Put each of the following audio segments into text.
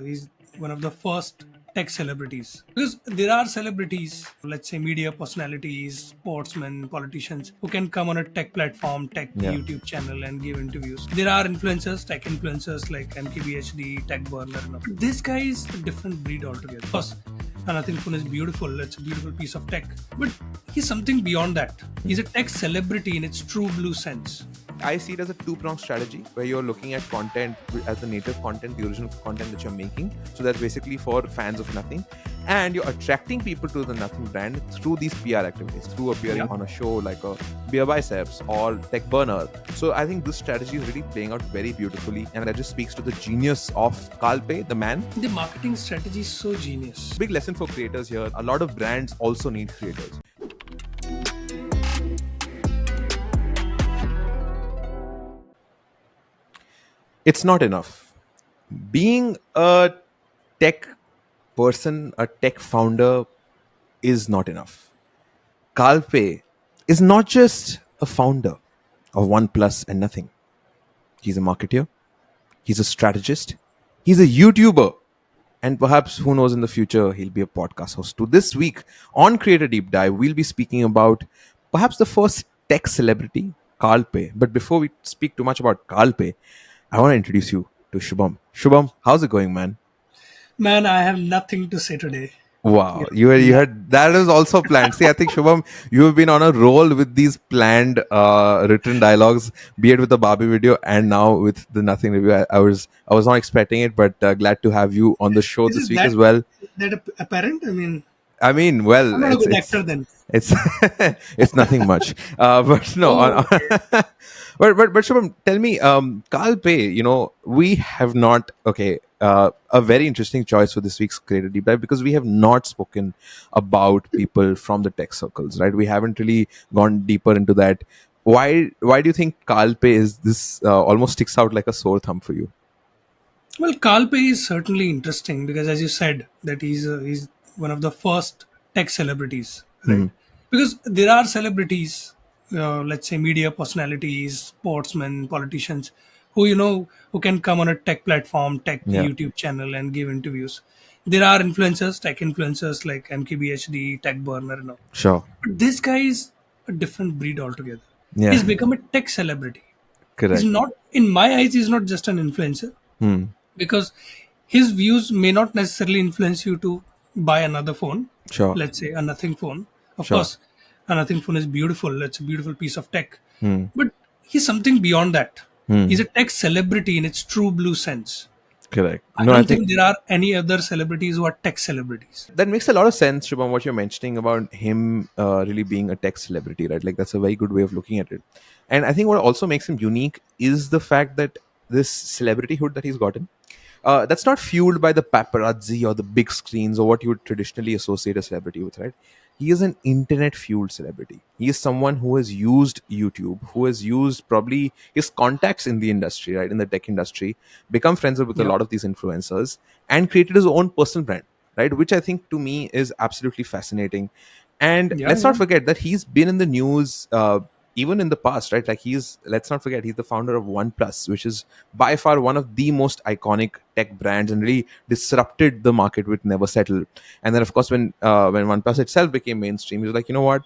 he's one of the first tech celebrities, because there are celebrities, let's say media personalities, sportsmen, politicians, who can come on a tech platform, tech Yeah. YouTube channel and give interviews. There are influencers, tech influencers like mkbhd, tech burner and all. This guy is a different breed altogether. Of course, nothing phone is beautiful, it's a beautiful piece of tech, but he's something beyond that. He's a tech celebrity in its true blue sense. I see it as a two-pronged strategy where you're looking at content as the native content, the original content that you're making. So that's basically for fans of nothing. And you're attracting people to the nothing brand through these PR activities, through appearing on a show like a Beer Biceps or Tech Burner. So I think this strategy is really playing out very beautifully. And that just speaks to the genius of Carl Pei, the man. The marketing strategy is so genius. Big lesson for creators here. A lot of brands also need creators. It's not enough. Being a tech person, a tech founder, is not enough. Carl Pei is not just a founder of OnePlus and nothing. He's a marketer, he's a strategist, he's a YouTuber, and perhaps who knows in the future he'll be a podcast host. So this week on Creator Deep Dive, we'll be speaking about perhaps the first tech celebrity, Carl Pei. But before we speak too much about Carl Pei, I want to introduce you to Shubham. Shubham, how's it going, man? Man, I have nothing to say today. Wow, you had that is also planned. See, I think Shubham, you have been on a roll with these planned written dialogues, be it with the Barbie video and now with the Nothing review. I was not expecting it, but glad to have you on the show Is this it week as well. that apparent? I mean, well, I'm not a good actor then. it's it's nothing much, but no. Oh, But Shubham, tell me, Carl Pei. We have not a very interesting choice for this week's Creator Deep Dive because we have not spoken about people from the tech circles, right? We haven't really gone deeper into that. Why do you think Carl Pei is this almost sticks out like a sore thumb for you? Well, Carl Pei is certainly interesting because, as you said, that he's one of the first tech celebrities, right? Because there are celebrities, let's say media personalities, sportsmen, politicians, who can come on a tech platform, tech Yeah, YouTube channel and give interviews. There are influencers, tech influencers like mkbhd, tech burner and all. sure. But this guy is a different breed altogether. Yeah, He's become a tech celebrity. He's correct. not, in my eyes, he's not just an influencer, because his views may not necessarily influence you to buy another phone. Sure, Let's say a nothing phone. Of sure. course, a nothing phone is beautiful. It's a beautiful piece of tech. But he's something beyond that. He's a tech celebrity in its true blue sense. Correct. I No, I don't think think there are any other celebrities who are tech celebrities. that makes a lot of sense, Shubham, what you're mentioning about him really being a tech celebrity, right? Like that's a very good way of looking at it. And I think what also makes him unique is the fact that this celebrityhood that he's gotten, that's not fueled by the paparazzi or the big screens or what you would traditionally associate a celebrity with, right? He is an internet fueled celebrity. He is someone who has used YouTube, who has used probably his contacts in the industry, right? In the tech industry, become friends with a Yeah. lot of these influencers and created his own personal brand, right? Which I think to me is absolutely fascinating. And Yeah. let's not Yeah. forget that he's been in the news even in the past, right? Like let's not forget, he's the founder of OnePlus, which is by far one of the most iconic tech brands and really disrupted the market with Never Settle. And then, of course, when OnePlus itself became mainstream, he was like, you know what?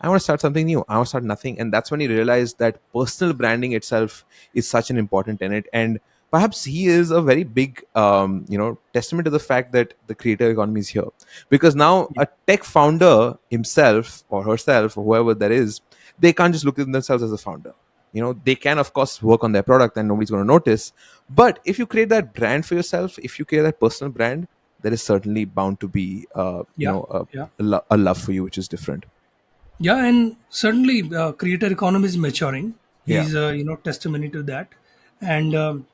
I want to start something new. I want to start nothing. And that's when he realized that personal branding itself is such an important tenet. And perhaps he is a very big, testament to the fact that the creator economy is here. Because now a tech founder himself or herself or whoever that is, they can't just look at themselves as a founder. They can, of course, work on their product and nobody's going to notice. But if you create that brand for yourself, if you create that personal brand, there is certainly bound to be, Yeah. Yeah. a love for you, which is different. Yeah, and certainly creator economy is maturing. Yeah, He's testimony to that, and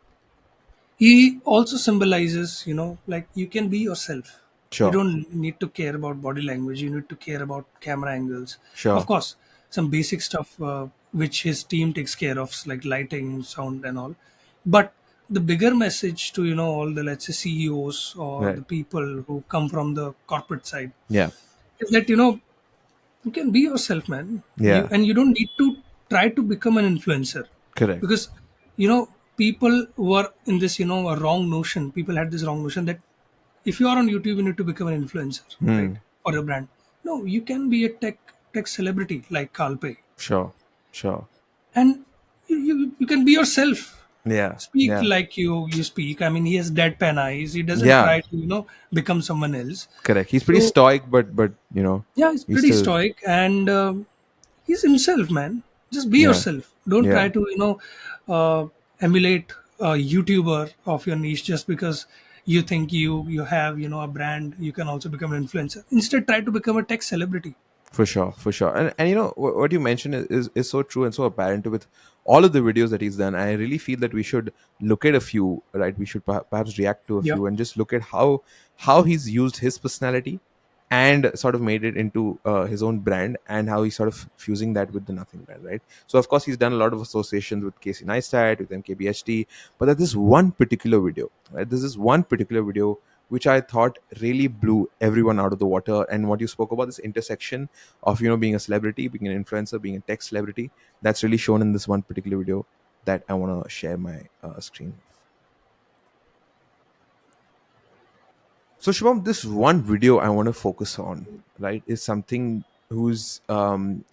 he also symbolizes, like you can be yourself. You sure, don't need to care about body language. You need to care about camera angles. Of sure, course, some basic stuff which his team takes care of, like lighting, sound, and all. But the bigger message to all the, let's say, CEOs or right, the people who come from the corporate side yeah, is that you can be yourself, man. yeah, You don't need to try to become an influencer, correct, because people were in this a wrong notion. People had this wrong notion that if you are on YouTube, you need to become an influencer, right? Hmm. For a brand. No, you can be a tech celebrity like Carl Pei, Sure. Sure. and you can be yourself. Yeah. Speak Yeah. like you speak. I mean, he has deadpan eyes. He doesn't Yeah. try to become someone else. Correct. He's pretty So stoic, but yeah, he's he's pretty still. stoic, and he's himself, man. Just be Yeah. yourself. Don't Yeah. try to emulate a YouTuber of your niche just because you think you have a brand. You can also become an influencer. Instead, try to become a tech celebrity. For sure, for sure. And what you mentioned is so true and so apparent with all of the videos that he's done. I really feel that we should look at a few, right? We should perhaps react to a Yeah, few and just look at how he's used his personality and sort of made it into his own brand, and how he's sort of fusing that with the Nothing brand, right? So of course he's done a lot of associations with Casey Neistat, with MKBHD, but there's this one particular video, right? This is one particular video which I thought really blew everyone out of the water. And what you spoke about, this intersection of being a celebrity, being an influencer, being a tech celebrity, that's really shown in this one particular video that I want to share my screen. So Shubham, this one video I want to focus on, right, is something whose thumbnail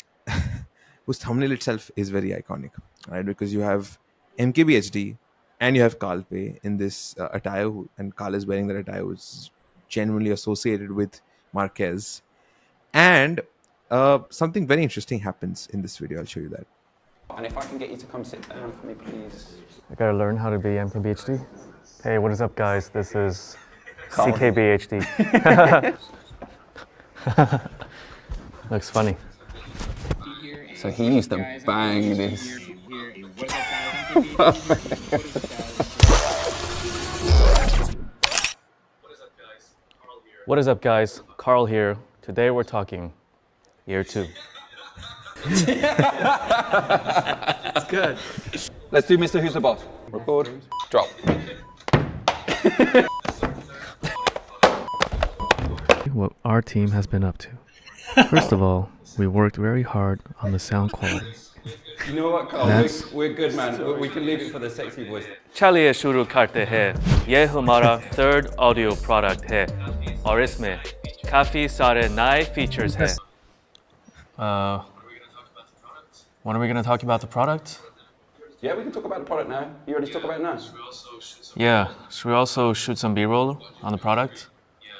itself is very iconic, right? Because you have MKBHD and you have Carl Pei in this attire, and Carl is wearing that attire, which is genuinely associated with Marquez. And something very interesting happens in this video. I'll show you that. And if I can get you to come sit down for me, please. I gotta learn how to be MKBHD. Hey, what is up, guys? This is Carl. CKBHD. Looks funny. So he used to bang this. What is up, guys? Carl here. Today we're talking year 2. Good. Let's do Mr. Who's the Boss. Record. Drop. What our team has been up to. First of all, we worked very hard on the sound quality. You know what, Carl? That's- We're good, man. We can leave it for the sexy voice. चलिए शुरू करते हैं ये हमारा third audio product है और इसमें काफ़ी सारे नए features हैं when are we going to talk about the product? Yeah, we can talk about the product now. You ready to talk about it now? Yeah, should we also shoot some B-roll on the product?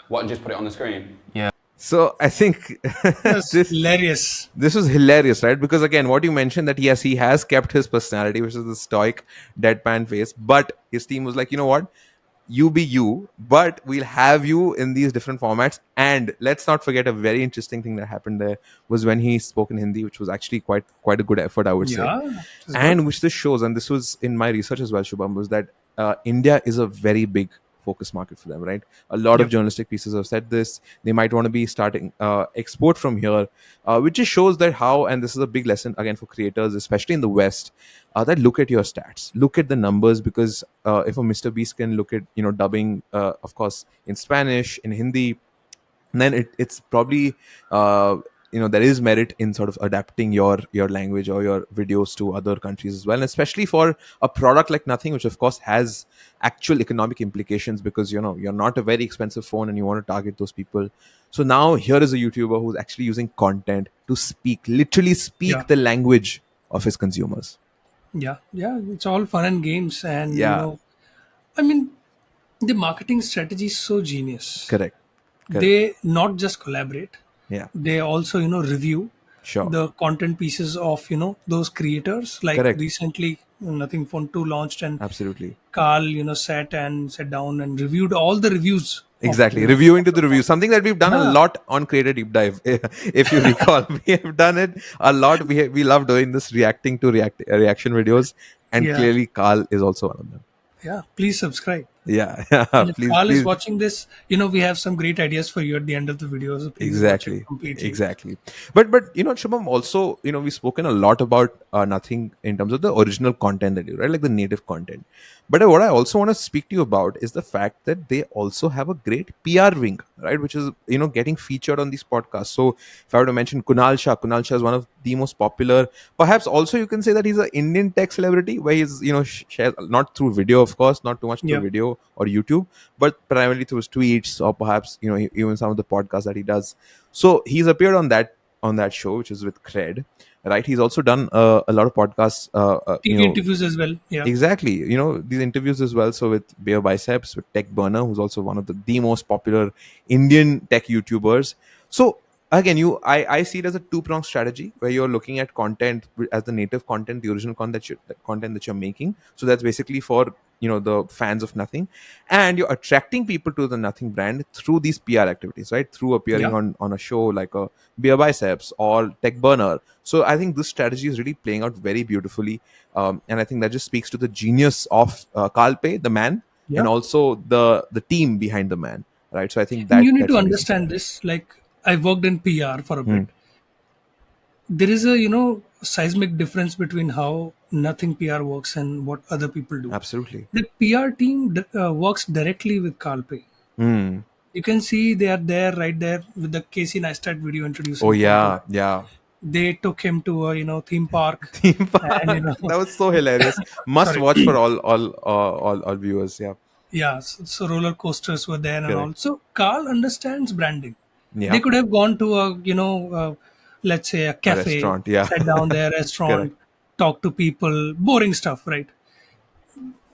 What, and just put it on the screen? Yeah. So I think that's this hilarious. this was hilarious, right? Because again, what you mentioned, that yes, he has kept his personality, which is the stoic deadpan face, but his team was like, you know what, you be you, but we'll have you in these different formats. And let's not forget, a very interesting thing that happened there was when he spoke in Hindi, which was actually quite a good effort, I would say. Yeah, it's And good. which this shows, and this was in my research as well, Shubham, was that India is a very big focus market for them, right? A lot of Yep. journalistic pieces have said this. They might want to be starting export from here, which just shows that how, and this is a big lesson again for creators, especially in the West, that look at your stats, look at the numbers, because if a Mr. Beast can look at dubbing, of course, in Spanish, in Hindi, then it's probably there is merit in sort of adapting your language or your videos to other countries as well, and especially for a product like Nothing, which of course has actual economic implications, because you're not a very expensive phone and you want to target those people. So now here is a YouTuber who's actually using content to literally speak Yeah, the language of his consumers. yeah. It's all fun and games, and Yeah. I mean, the marketing strategy is so genius. Correct. Correct. They not just collaborate, Yeah. they also review Sure. the content pieces of those creators. Like Correct. recently, Nothing Phone 2 launched, and Absolutely. Carl sat down and reviewed all the reviews of Exactly. Reviewing to the of review. Something that we've done a yeah, lot on Creator Deep Dive. If you recall, we have done it a lot. We love doing this, reacting to reaction videos. And yeah, clearly, Carl is also one of them. yeah. Please subscribe. Yeah. And if Please, Carl is please. watching this, we have some great ideas for you at the end of the video. So please watch it Exactly. completely. Exactly. But Shubham, also, we've spoken a lot about Nothing in terms of the original content that you, right? Like the native content. But what I also want to speak to you about is the fact that they also have a great PR wing, right? Which is, getting featured on these podcasts. So if I were to mention Kunal Shah is one of the most popular. Perhaps also you can say that he's an Indian tech celebrity, where he's shares not through video, of course, not too much through Yeah. video or YouTube, but primarily through his tweets, or perhaps even some of the podcasts that he does. So he's appeared on that show, which is with Cred, right? He's also done a lot of podcasts. TV interviews as well. Yeah. Exactly. These interviews as well. So with Beer Biceps, with Tech Burner, who's also one of the most popular Indian tech YouTubers. So again, I see it as a two-pronged strategy, where you're looking at content as the native content, the original content the content that you're making. So that's basically for the fans of Nothing, and you're attracting people to the Nothing brand through these PR activities, right? Through appearing Yeah. on a show like a Beer Biceps or Tech Burner. So I think this strategy is really playing out very beautifully, and I think that just speaks to the genius of Carl Pei, the man, and Yeah. also the team behind the man, right? So I think And you need that's to amazing. understand this. Like, I worked in PR for a Hmm. bit. There is a seismic difference between how Nothing PR works and what other people do. Absolutely. The PR team works directly with Carl Pei. Hmm. You can see they are there, right there, with the Casey Neistat video Oh introducing photo. yeah, yeah. They took him to a theme park, Theme and park. That was so hilarious. Must sorry, watch for all viewers. Yeah. yeah. So roller coasters were there and all. Correct. So Carl understands branding. They Yeah. could have gone to a let's say a A cafe, restaurant. Yeah. sat down there, Correct. restaurant, talk to people, boring stuff, right?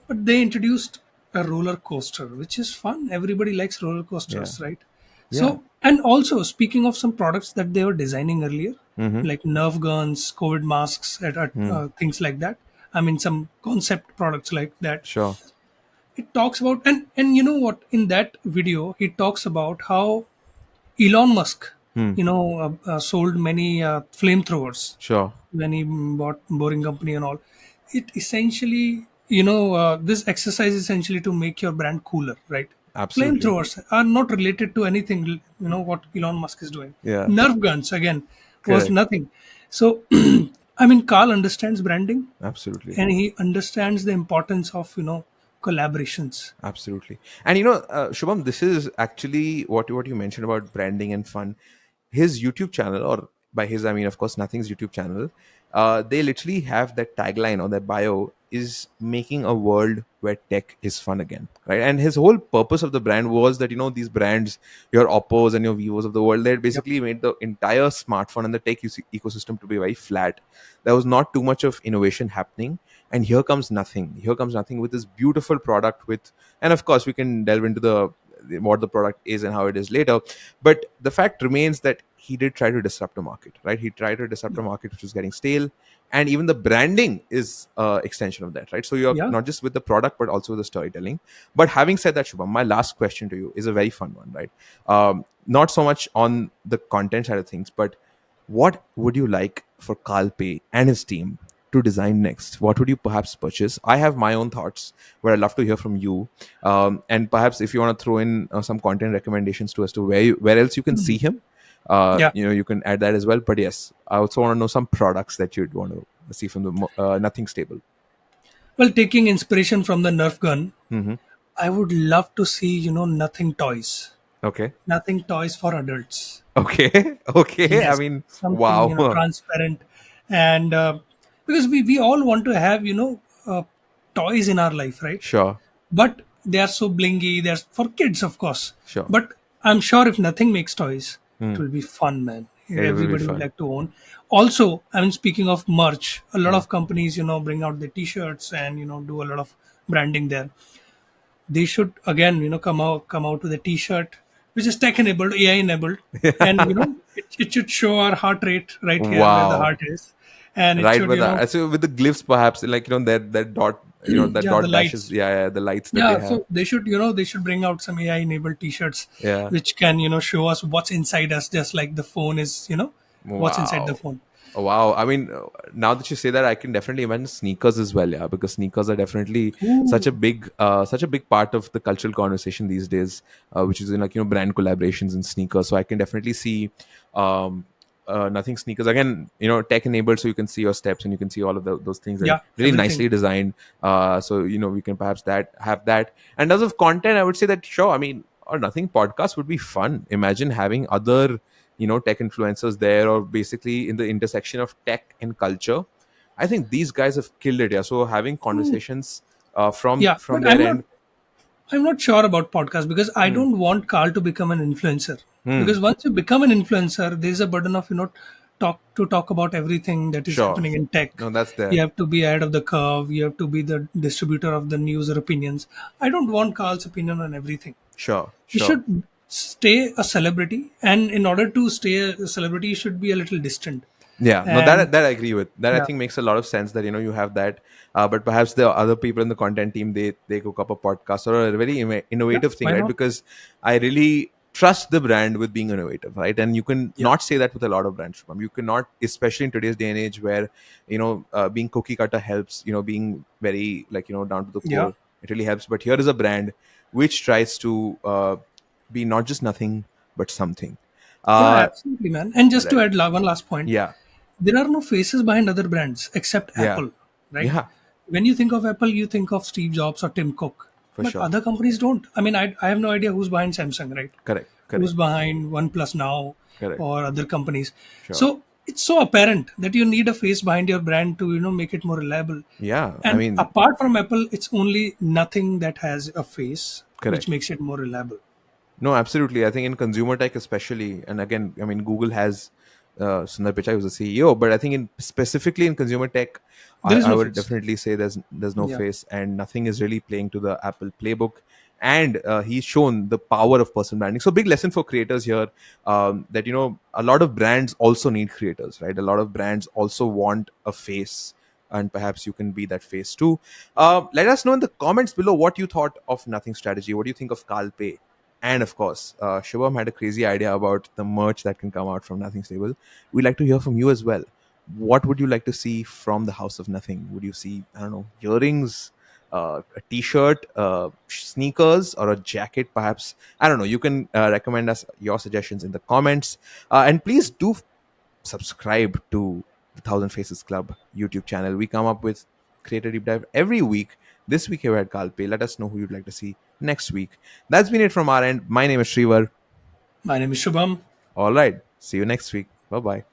But they introduced a roller coaster, which is fun. Everybody likes roller Yeah. coasters, right? Yeah. So, and also speaking of some products that they were designing earlier, Mm-hmm. like Nerf guns, COVID masks, things like that. I mean, some concept products like that. Sure. It talks about, and you know what? In that video, he talks about how Elon Musk, Hmm. sold many flamethrowers Sure. when he bought Boring Company and all. It essentially, this exercise is essentially to make your brand cooler, right? Absolutely. Flamethrowers are not related to anything, what Elon Musk is doing. Yeah. Nerf guns, again, was Correct. nothing. So, I mean, Carl understands branding, Absolutely. and he understands the importance of, collaborations. Absolutely. And Shubham, this is actually what you mentioned about branding and fun. His YouTube channel, or by his I mean, of course, Nothing's YouTube channel, they literally have that tagline on their bio is making a world where tech is fun again, right? And his whole purpose of the brand was that these brands, your Oppos and your Vivos of the world, they had Yep. basically made the entire smartphone and the tech ecosystem to be very flat. There was not too much of innovation happening, and here comes Nothing with this beautiful product with, and of course we can delve into the what the product is and how it is later, but the fact remains that he did try to disrupt the market, right? He tried to disrupt a market which was getting stale, and even the branding is extension of that, right? So you're Yeah. not just with the product but also with the storytelling. But having said that, Shubham, my last question to you is a very fun one, right? Not so much on the content side of things, but what would you like for Carl Pei and his team to design next? What would you perhaps purchase? I have my own thoughts, but I'd love to hear from you. And perhaps if you want to throw in some content recommendations to us to where else you can see him, Yeah. you can add that as well. But yes, I also want to know some products that you'd want to see from the Nothing stable. Well, taking inspiration from the Nerf gun, Hmm. I would love to see, Nothing toys. Okay. Nothing toys for adults. Okay. Okay. I Yes, mean, something wow. transparent, and because we all want to have toys in our life, right? Sure. But they are so blingy. They're for kids, of course. Sure. But I'm sure if Nothing makes toys, it Hmm. will be fun, man. It will be Everybody would fun. like to own. Also, I mean, speaking of merch, a lot of companies, bring out their T-shirts and do a lot of branding there. They should again come out with a T-shirt which is tech enabled, AI enabled, and it should show our heart rate right here where the Wow. heart is, and it Right should with that. So with the glyphs, perhaps like that dot, that yeah, the dot dashes. lights. Yeah, the lights that they Yeah, have. so they should bring out some AI enabled T-shirts Yeah. which can show us what's inside us, just like the phone is what's inside the Wow. phone. Wow. I mean, now that you say that, I can definitely imagine sneakers as well. Yeah, because sneakers are definitely Ooh. such a big part of the cultural conversation these days, which is in like brand collaborations and sneakers. So I can definitely see um, Nothing sneakers again. Tech enabled, so you can see your steps and you can see all of those things, and Yeah, really everything. nicely designed. So we can perhaps have that. And as of content, I would say that sure. I mean, or Nothing podcast would be fun. Imagine having other tech influencers there, or basically in the intersection of tech and culture. I think these guys have killed it. Yeah. So having Mm, conversations from yeah, but their end. I'm not sure about podcast because I don't want Carl to become an influencer. Hmm. Because once you become an influencer, there's a burden of talk about everything that is Sure. happening in tech. No, that's You there. have to be ahead of the curve. You have to be the distributor of the news or opinions. I don't want Carl's opinion on everything. Sure. You Sure. should stay a celebrity, and in order to stay a celebrity, you should be a little distant. Yeah, no, And that I agree with. That I yeah, think makes a lot of sense. That you have that, but perhaps the other people in the content team, they cook up a podcast or a very yeah, innovative thing, why right? not? Because I really trust the brand with being innovative, right? And you can Yeah, not say that with a lot of brands. You cannot, especially in today's day and age, where being cookie cutter helps. Being very like down to the yeah. core, it really helps. But here is a brand which tries to be not just nothing but something. Yeah, Uh, absolutely, man. And just to right? add one last point, Yeah, there are no faces behind other brands except yeah, Apple, right? yeah. When you think of Apple, you think of Steve Jobs or Tim Cook, For but sure. other companies don't. I mean, I have no idea who's behind Samsung, right? Correct. Who's Correct. behind OnePlus now Correct. or other companies. Sure. So it's so apparent that you need a face behind your brand to make it more reliable. Yeah. I And mean, apart from Apple, it's only nothing that has a face, which correct. makes it more reliable. No, absolutely. I think in consumer tech, especially, and again, I mean, Google has Sundar Pichai, who's the CEO, but I think in specifically in consumer tech, There is I no would face. definitely say there's no Yeah. face, and nothing is really playing to the Apple playbook. And he's shown the power of personal branding. So big lesson for creators here, that a lot of brands also need creators, right? A lot of brands also want a face, and perhaps you can be that face too. Let us know in the comments below what you thought of Nothing Strategy. What do you think of Carl Pei? And of course, Shubham had a crazy idea about the merch that can come out from Nothing Stable. We'd like to hear from you as well. What would you like to see from the House of Nothing? Would you see, I don't know, earrings, a t-shirt, sneakers, or a jacket perhaps? I don't know. You can recommend us your suggestions in the comments. And please do subscribe to the Thousand Faces Club YouTube channel. We come up with Creator Deep Dive every week. This week here at Kalpe. Let us know who you'd like to see next week. That's been it from our end. My name is Shrivar. My name is Shubham. All right. See you next week. Bye bye.